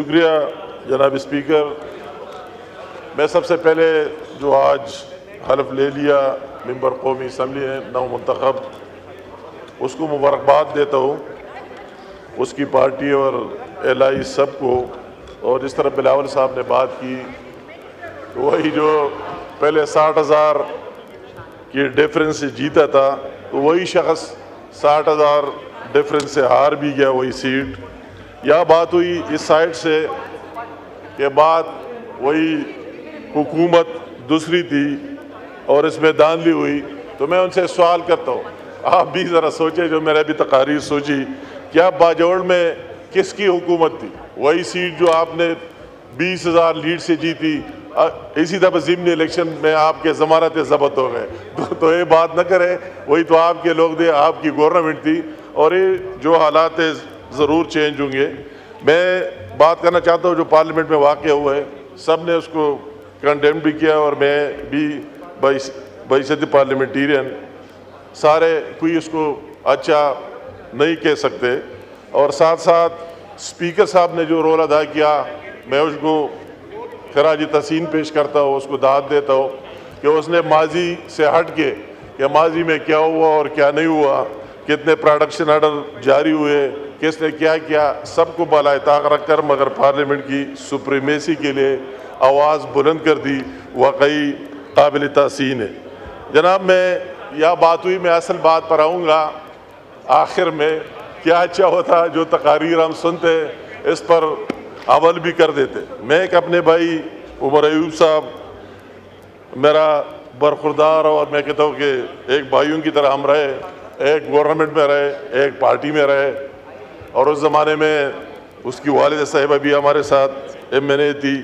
شکریہ جناب اسپیکر۔ میں سب سے پہلے جو آج حلف لے لیا ممبر قومی اسمبلی نے نو منتخب، اس کو مبارکباد دیتا ہوں، اس کی پارٹی اور اہلائی سب کو۔ اور جس طرح بلاول صاحب نے بات کی، وہی جو پہلے 60,000 کی ڈیفرنس سے جیتا تھا، تو وہی شخص 60,000 ڈیفرنس سے ہار بھی گیا وہی سیٹ۔ یا بات ہوئی اس سائڈ سے کہ بعد وہی حکومت دوسری تھی اور اس میں دھاندلی ہوئی، تو میں ان سے سوال کرتا ہوں، آپ بھی ذرا سوچیں، جو میں نے بھی تقاریر سوچی، کیا باجوڑ میں کس کی حکومت تھی؟ وہی سیٹ جو آپ نے 20,000 لیڈ سے جیتی، اسی دفعہ ضمنی الیکشن میں آپ کے ضمانت ضبط ہو گئے، تو یہ بات نہ کرے، وہی تو آپ کے لوگ تھے، آپ کی گورنمنٹ تھی، اور یہ جو حالات ضرور چینج ہوں گے۔ میں بات کرنا چاہتا ہوں جو پارلیمنٹ میں واقع ہوا ہے، سب نے اس کو کنڈیم بھی کیا، اور میں بھی بحیثیت پارلیمنٹیرین سارے کوئی اس کو اچھا نہیں کہہ سکتے۔ اور ساتھ ساتھ اسپیکر صاحب نے جو رول ادا کیا، میں اس کو خراج تحسین پیش کرتا ہوں، اس کو داد دیتا ہوں کہ اس نے ماضی سے ہٹ کے کہ ماضی میں کیا ہوا اور کیا نہیں ہوا، کتنے پروڈکشن آرڈر جاری ہوئے، کس نے کیا کیا، سب کو بالائے طاق رکھ کر مگر پارلیمنٹ کی سپریمیسی کے لیے آواز بلند کر دی، واقعی قابل تحسین ہے۔ جناب، میں یہ بات ہوئی، میں اصل بات پر آؤں گا آخر میں، کیا اچھا ہوتا جو تقاریر ہم سنتے اس پر عمل بھی کر دیتے۔ میں ایک اپنے بھائی عمر ایوب صاحب میرا برخوردار، اور میں کہتا ہوں کہ ایک بھائیوں کی طرح ہم رہے، ایک گورنمنٹ میں رہے، ایک پارٹی میں رہے، اور اس زمانے میں اس کی والدہ صاحبہ بھی ہمارے ساتھ MNA تھی،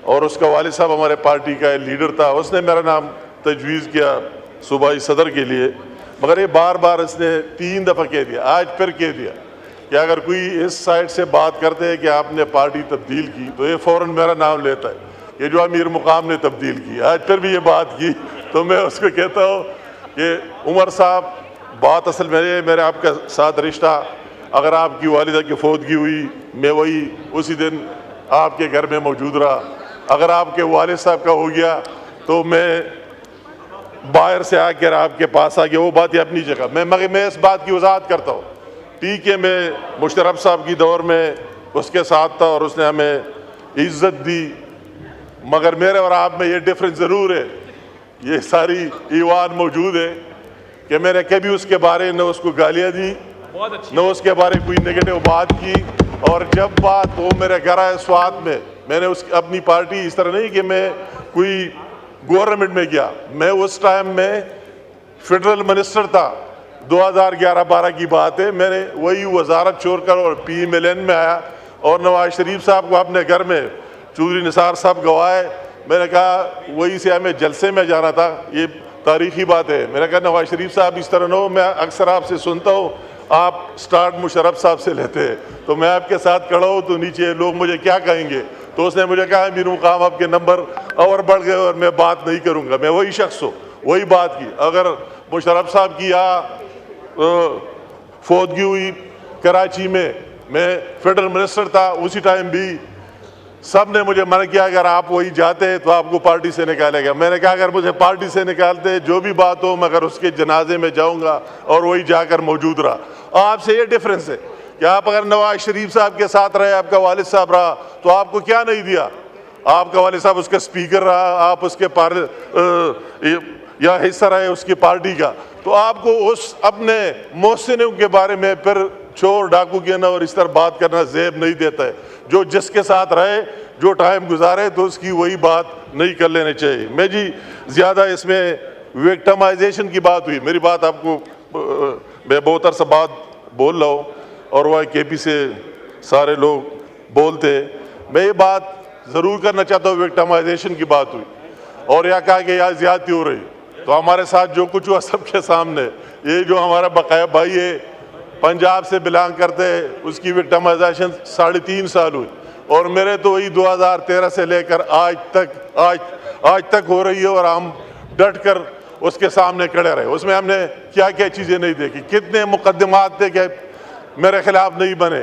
اور اس کا والد صاحب ہمارے پارٹی کا لیڈر تھا۔ اس نے میرا نام تجویز کیا صوبائی صدر کے لیے، مگر یہ بار بار اس نے 3 دفعہ کہہ دیا، آج پھر کہہ دیا کہ اگر کوئی اس سائڈ سے بات کرتے ہے کہ آپ نے پارٹی تبدیل کی، تو یہ فوراً میرا نام لیتا ہے، یہ جو امیر مقام نے تبدیل کی۔ آج پھر بھی یہ بات کی، تو میں اس کو کہتا ہوں کہ عمر صاحب، بات اصل میرے آپ کا ساتھ رشتہ، اگر آپ کی والدہ کی فوتگی ہوئی، میں وہی اسی دن آپ کے گھر میں موجود رہا، اگر آپ کے والد صاحب کا ہو گیا تو میں باہر سے آ کر آپ کے پاس آ گیا، وہ بات ہے اپنی جگہ۔ میں اس بات کی وضاحت کرتا ہوں، ٹھیک ہے، میں مشرف صاحب کی دور میں اس کے ساتھ تھا اور اس نے ہمیں عزت دی، مگر میرے اور آپ میں یہ ڈفرنس ضرور ہے، یہ ساری ایوان موجود ہے کہ میں نے کبھی اس کے بارے نہ اس کو گالیاں دی، نہ اس کے بارے کوئی نگیٹو بات کی، اور جب بات وہ میرے گھر آئے سوات میں نے اپنی پارٹی، اس طرح نہیں کہ میں کوئی گورنمنٹ میں گیا، میں اس ٹائم میں فیڈرل منسٹر تھا، 2011-12 کی بات ہے، میں نے وہی وزارت چھوڑ کر اور PMLN میں آیا، اور نواز شریف صاحب کو اپنے گھر میں چودھری نثار صاحب گوائے، میں نے کہا وہی سے ہمیں جلسے میں جانا تھا، یہ تاریخی بات ہے، میں نے کہا نواز شریف صاحب اس طرح نہ ہو، میں اکثر آپ سے سنتا ہوں آپ سٹارٹ مشرف صاحب سے لیتے ہیں، تو میں آپ کے ساتھ کھڑا ہوں تو نیچے لوگ مجھے کیا کہیں گے، تو اس نے مجھے کہا امیر مقام آپ کے نمبر اور بڑھ گئے اور میں بات نہیں کروں گا۔ میں وہی شخص ہوں، وہی بات کی۔ اگر مشرف صاحب کی فوتگی ہوئی کراچی میں فیڈرل منسٹر تھا، اسی ٹائم بھی سب نے مجھے منع کیا اگر آپ وہی جاتے تو آپ کو پارٹی سے نکالے گا۔ میں نے کہا اگر مجھے پارٹی سے نکالتے جو بھی بات ہو، مگر اس کے جنازے میں جاؤں گا، اور وہی جا کر موجود رہا۔ آپ سے یہ ڈفرنس ہے کہ آپ اگر نواز شریف صاحب کے ساتھ رہے، آپ کا والد صاحب رہا، تو آپ کو کیا نہیں دیا؟ آپ کا والد صاحب اس کا اسپیکر رہا، آپ اس کے یا حصہ رہے اس کی پارٹی کا، تو آپ کو اس اپنے محسنوں کے بارے میں پھر چور ڈاکو کہنا اور اس طرح بات کرنا زیب نہیں دیتا ہے۔ جو جس کے ساتھ رہے، جو ٹائم گزارے، تو اس کی وہی بات نہیں کر لینے چاہیے۔ میں جی زیادہ اس میں وکٹمائزیشن کی بات ہوئی، میری بات آپ کو میں بہت عرصہ بعد بول رہا ہوں، اور وہ KP سے سارے لوگ بولتے، میں یہ بات ضرور کرنا چاہتا ہوں، وکٹمائزیشن کی بات ہوئی، اور یہ کہا کہ یہاں زیادتی ہو رہی، تو ہمارے ساتھ جو کچھ ہوا سب کے سامنے، یہ جو ہمارا بقایا بھائی ہے پنجاب سے بلانگ کرتے، اس کی وکٹمائزیشن 3.5 سال ہوئی، اور میرے تو وہی 2013 سے لے کر آج تک ہو رہی ہے، اور ہم ڈٹ کر اس کے سامنے کھڑے رہے۔ اس میں ہم نے کیا کیا چیزیں نہیں دیکھی، کتنے مقدمات تھے کہ میرے خلاف نہیں بنے،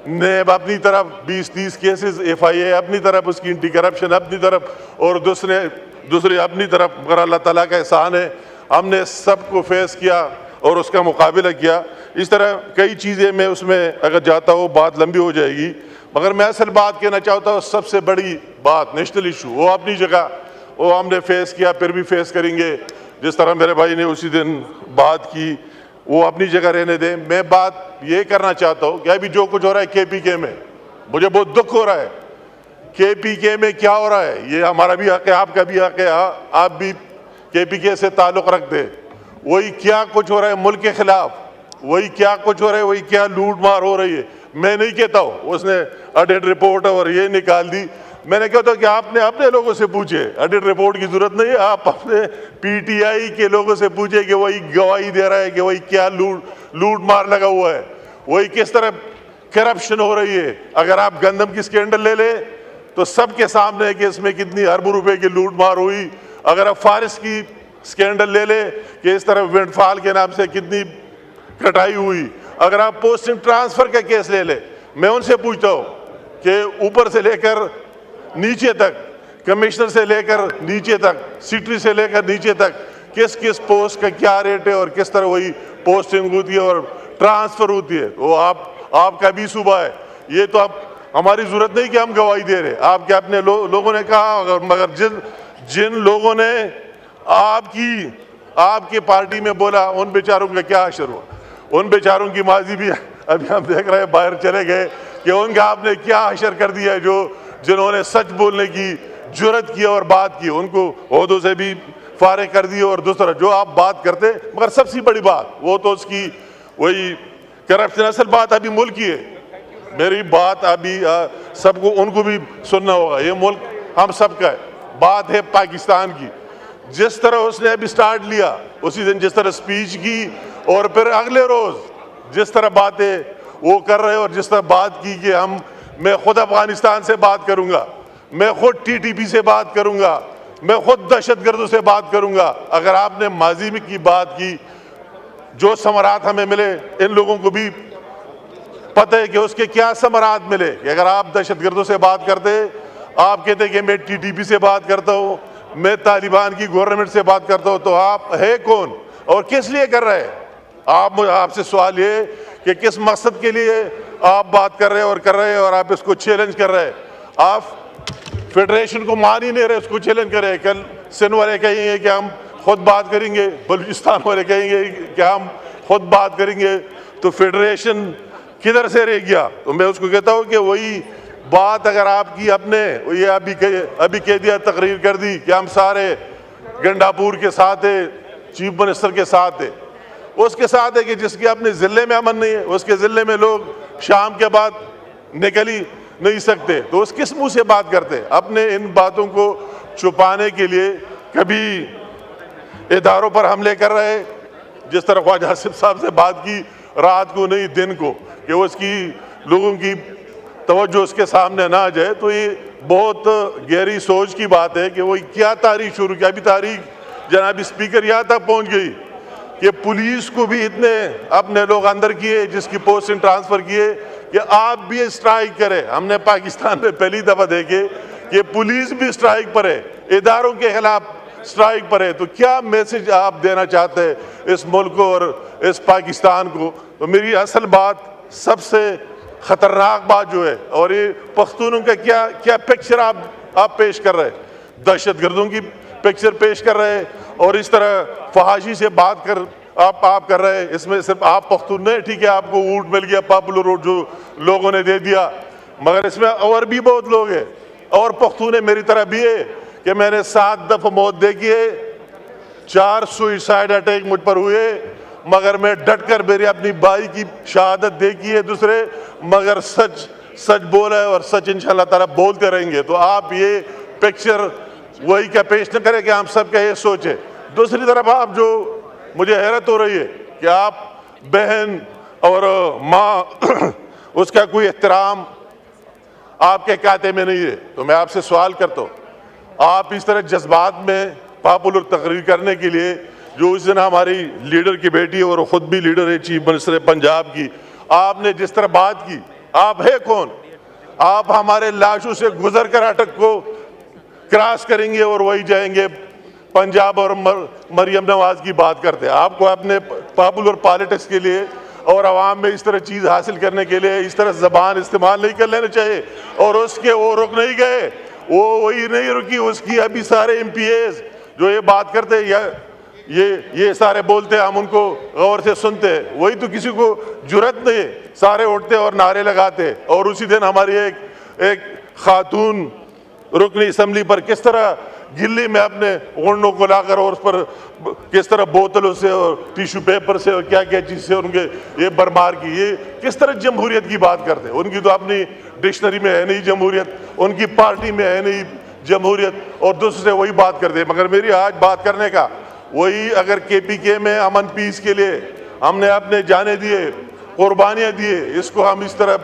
نیب اپنی طرف 20-30 کیسز FIA اپنی طرف، اس کی اینٹی کرپشن اپنی طرف، اور دوسرے اپنی طرف، مگر اللہ تعالیٰ کا احسان ہے ہم نے سب کو فیس کیا اور اس کا مقابلہ کیا۔ اس طرح کئی چیزیں میں اس میں اگر جاتا ہوں بات لمبی ہو جائے گی، مگر میں اصل بات کہنا چاہتا ہوں سب سے بڑی بات نیشنل ایشو وہ اپنی جگہ وہ ہم نے فیس کیا، پھر بھی فیس کریں گے، جس طرح میرے بھائی نے اسی دن بات کی وہ اپنی جگہ رہنے دیں۔ میں بات یہ کرنا چاہتا ہوں کہ ابھی جو کچھ ہو رہا ہے KPK میں، مجھے بہت دکھ ہو رہا ہے۔ KPK میں کیا ہو رہا ہے یہ ہمارا بھی حق ہے، آپ کا بھی حق ہے، آپ بھی KPK سے تعلق رکھتے۔ وہی کیا کچھ ہو رہا ہے ملک کے خلاف، وہی کیا کچھ ہو رہا ہے، وہی کیا لوٹ مار ہو رہی ہے۔ میں نہیں کہتا ہوں اس نے آڈٹ رپورٹ اور یہ نکال دی، میں نے کہتا ہوں کہ آپ نے اپنے لوگوں سے پوچھے، آڈٹ رپورٹ کی ضرورت نہیں ہے، آپ اپنے PTI کے لوگوں سے پوچھے کہ وہی گواہی دے رہا ہے کہ وہی کیا لوٹ مار لگا ہوا ہے، وہی کس طرح کرپشن ہو رہی ہے۔ اگر آپ گندم کی سکینڈل لے لیں تو سب کے سامنے ہے کہ اس میں کتنی اربوں روپے کی لوٹ مار ہوئی۔ اگر آپ فارس کی سکینڈل لے لیں کہ اس طرح ونڈ فال کے نام سے کتنی کٹائی ہوئی، اگر آپ پوسٹنگ ٹرانسفر کا کیس لے لیں، میں ان سے پوچھتا ہوں کہ اوپر سے لے کر نیچے تک، کمشنر سے لے کر نیچے تک، سیکٹری سے لے کر نیچے تک، کس کس پوسٹ کا کیا ریٹ ہے اور کس طرح وہی پوسٹنگ ہوتی ہے اور ٹرانسفر ہوتی ہے۔ وہ آپ کا بھی صوبہ ہے، یہ تو اب ہماری ضرورت نہیں کہ ہم گواہی دے رہے، آپ کے اپنے لوگوں نے کہا، مگر جن لوگوں نے آپ کی پارٹی میں بولا ان بیچاروں کا کیا حشر ہوا، ان بیچاروں کی ماضی بھی ابھی ہم دیکھ رہے ہیں باہر چلے گئے کہ ان کا آپ نے کیا حشر کر دیا ہے، جنہوں نے سچ بولنے کی جرت کی اور بات کی ان کو عہدوں سے بھی فارغ کر دی، اور دوسرا جو آپ بات کرتے، مگر سب سے بڑی بات وہ تو اس کی وہی کرپشن۔ اصل بات ابھی ملک کی ہے، میری بات ابھی سب کو ان کو بھی سننا ہوگا، یہ ملک ہم سب کا ہے، بات ہے پاکستان کی۔ جس طرح اس نے ابھی سٹارٹ لیا اسی دن جس طرح سپیچ کی اور پھر اگلے روز جس طرح باتیں وہ کر رہے اور جس طرح بات کی کہ میں خود افغانستان سے بات کروں گا، میں خود TTP سے بات کروں گا، میں خود دہشت گردوں سے بات کروں گا۔ اگر آپ نے ماضی میں کی بات کی، جو ثمرات ہمیں ملے ان لوگوں کو بھی پتہ ہے کہ اس کے کیا ثمرات ملے، کہ اگر آپ دہشت گردوں سے بات کرتے، آپ کہتے کہ میں TTP سے بات کرتا ہوں، میں طالبان کی گورنمنٹ سے بات کرتا ہوں، تو آپ ہے کون اور کس لیے کر رہے ہیں؟ آپ سے سوال یہ کہ کس مقصد کے لیے آپ بات کر رہے ہیں اور آپ اس کو چیلنج کر رہے ہیں۔ آپ فیڈریشن کو مان ہی نہیں رہے، اس کو چیلنج کر رہے ہیں۔ کل سندھ والے کہیں گے کہ ہم خود بات کریں گے، بلوچستان والے کہیں گے کہ ہم خود بات کریں گے، تو فیڈریشن کدھر سے رہ گیا؟ تو میں اس کو کہتا ہوں کہ وہی بات اگر آپ کی اپنے یہ ابھی کہہ دیا، تقریر کر دی کہ ہم سارے گنڈاپور کے ساتھ ہیں، چیف منسٹر کے ساتھ ہیں، اس کے ساتھ ہے کہ جس کے اپنے ضلع میں امن نہیں ہے، اس کے ضلع میں لوگ شام کے بعد نکل ہی نہیں سکتے، تو اس کس منہ سے بات کرتے؟ اپنے ان باتوں کو چھپانے کے لیے کبھی اداروں پر حملے کر رہے، جس طرح خواجہ آصف صاحب سے بات کی رات کو نہیں دن کو، کہ اس کی لوگوں کی توجہ اس کے سامنے نہ آ جائے، تو یہ بہت گہری سوچ کی بات ہے کہ وہ کیا تاریخ شروع کیا۔ ابھی تاریخ جناب اسپیکر یہاں تک پہنچ گئی کہ پولیس کو بھی اتنے اپنے لوگ اندر کیے جس کی پوسٹنگ ٹرانسفر کیے کہ آپ بھی اسٹرائک کریں۔ ہم نے پاکستان میں پہلی دفعہ دیکھے کہ پولیس بھی اسٹرائک پر ہے، اداروں کے خلاف اسٹرائک پر ہے۔ تو کیا میسج آپ دینا چاہتے ہیں اس ملک کو اور اس پاکستان کو؟ تو میری اصل بات سب سے خطرناک بات جو ہے، اور یہ پختونوں کا کیا پکچر آپ پیش کر رہے ہیں، دہشت گردوں کی پکچر پیش کر رہے ہیں، اور اس طرح فحاشی سے بات آپ کر رہے ہیں۔ اس میں صرف آپ پختون نہیں، ٹھیک ہے آپ کو ووٹ مل گیا، پاپولر ووٹ جو لوگوں نے دے دیا، مگر اس میں اور بھی بہت لوگ ہیں اور پختون میری طرح بھی ہے کہ میں نے 7 دفعہ موت دیکھی ہے، 4 سوئسائڈ اٹیک مجھ پر ہوئے، مگر میں ڈٹ کر میری اپنی بھائی کی شہادت دیکھی ہے دوسرے، مگر سچ بولا ہے اور سچ انشاءاللہ تعالیٰ بولتے رہیں گے۔ تو آپ یہ پکچر وہی کا پیش نہ کریں کہ ہم سب کا یہ سوچ ہے۔ دوسری طرف آپ جو مجھے حیرت ہو رہی ہے کہ آپ بہن اور ماں اس کا کوئی احترام آپ کے کھاتے میں نہیں ہے، تو میں آپ سے سوال کرتا ہوں، آپ اس طرح جذبات میں پاپولر تقریر کرنے کے لیے، جو اس دن ہماری لیڈر کی بیٹی ہے اور خود بھی لیڈر ہے چیف منسٹر پنجاب کی، آپ نے جس طرح بات کی، آپ ہے کون؟ آپ ہمارے لاشوں سے گزر کر اٹک کو کراس کریں گے اور وہی جائیں گے پنجاب اور مریم نواز کی بات کرتے ہیں. آپ کو اپنے پاپولر پالیٹکس کے لیے اور عوام میں اس طرح چیز حاصل کرنے کے لیے اس طرح زبان استعمال نہیں کر لینا چاہیے. اور اس کے وہ رک نہیں گئے, وہی نہیں رکی, اس کی ابھی سارے ایم پی ایز جو یہ بات کرتے ہیں یہ سارے بولتے ہیں, ہم ان کو غور سے سنتے ہیں, وہی تو کسی کو جرأت نہیں, سارے اٹھتے اور نعرے لگاتے. اور اسی دن ہماری ایک خاتون رکن اسمبلی پر کس طرح گلی میں اپنے اونڈوں کو لا کر اور اس پر کس طرح بوتلوں سے اور ٹیشو پیپر سے اور کیا کیا چیز سے ان کے یہ برمار کی. یہ کس طرح جمہوریت کی بات کرتے ہیں؟ ان کی تو اپنی ڈکشنری میں ہے نہیں جمہوریت, ان کی پارٹی میں ہے نہیں جمہوریت, اور دوسرے سے وہی بات کرتے ہیں. مگر میری آج بات کرنے کا وہی, اگر کے پی کے میں امن پیس کے لیے ہم نے اپنے جانے دیے, قربانیاں دیے, اس کو ہم اس طرح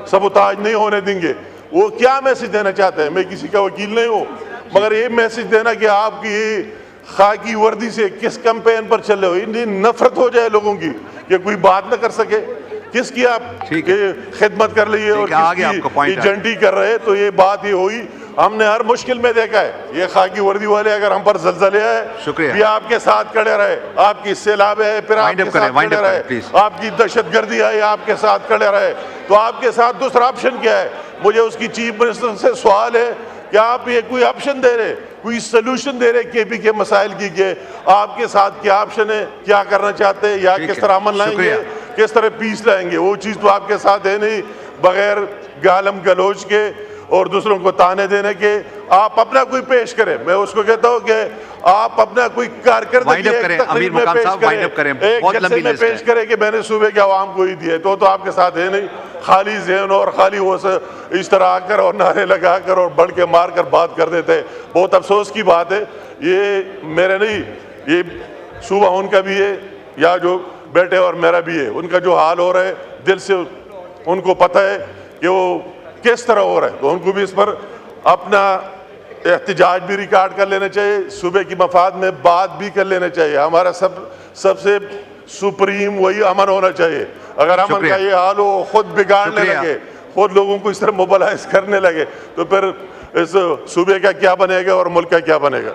سبوتاج نہیں ہونے دیں گے. وہ کیا میسج دینا چاہتے ہیں؟ میں کسی کا وکیل نہیں ہوں, مگر یہ میسج دینا کہ آپ کی خاکی وردی سے کس کمپین پر چل رہے ہو, اتنی نفرت ہو جائے لوگوں کی کہ کوئی بات نہ کر سکے. کس کی آپ خدمت کر رہی ہے اور کس کی ایجنٹی کر رہے, تو یہ بات یہ ہوئی. ہم نے ہر مشکل میں دیکھا ہے یہ خاکی وردی والے اگر ہم پر زلزلے آئے بھی آپ کے ساتھ کھڑے رہے, آپ کی سیلاب ہے پھر آپ کے ساتھ کھڑے رہے, آپ کی دہشت گردی آئی آپ کے ساتھ کھڑے رہے. تو آپ کے ساتھ دوسرا آپشن کیا ہے؟ مجھے اس کی چیف منسٹر سے سوال ہے کہ آپ یہ کوئی آپشن دے رہے, کوئی سلوشن دے رہے کے پی کے مسائل کی, کہ آپ کے ساتھ کیا آپشن ہے, کیا کرنا چاہتے ہیں, یا کس طرح امن لائیں گے, کس طرح پیس لائیں گے؟ وہ چیز تو آپ کے ساتھ ہے نہیں. بغیر گالم گلوچ کے اور دوسروں کو تانے دینے کے آپ اپنا کوئی پیش کریں. میں اس کو کہتا ہوں کہ آپ اپنا کوئی کارکردگی ایک تقریب میں پیش کریں, ایک جلسے میں پیش کریں کہ میں نے صوبے کے عوام کو ہی دیا. تو آپ کے ساتھ ہے نہیں, خالی ذہن اور خالی وہ اس طرح آ کر اور نعرے لگا کر اور بڑھ کے مار کر بات کر دیتے. بہت افسوس کی بات ہے. یہ میرے نہیں, یہ صوبہ ان کا بھی ہے یا جو بیٹے اور میرا بھی ہے, ان کا جو حال ہو رہا ہے دل سے ان کو پتہ ہے کہ وہ کس طرح ہو رہا ہے. تو ان کو بھی اس پر اپنا احتجاج بھی ریکارڈ کر لینا چاہیے, صوبے کی مفاد میں بات بھی کر لینا چاہیے. ہمارا سب سے سپریم وہی امن ہونا چاہیے. اگر امن کا یہ حال ہو, خود بگاڑنے لگے, خود لوگوں کو اس طرح موبلائز کرنے لگے, تو پھر اس صوبے کا کیا بنے گا اور ملک کا کیا بنے گا؟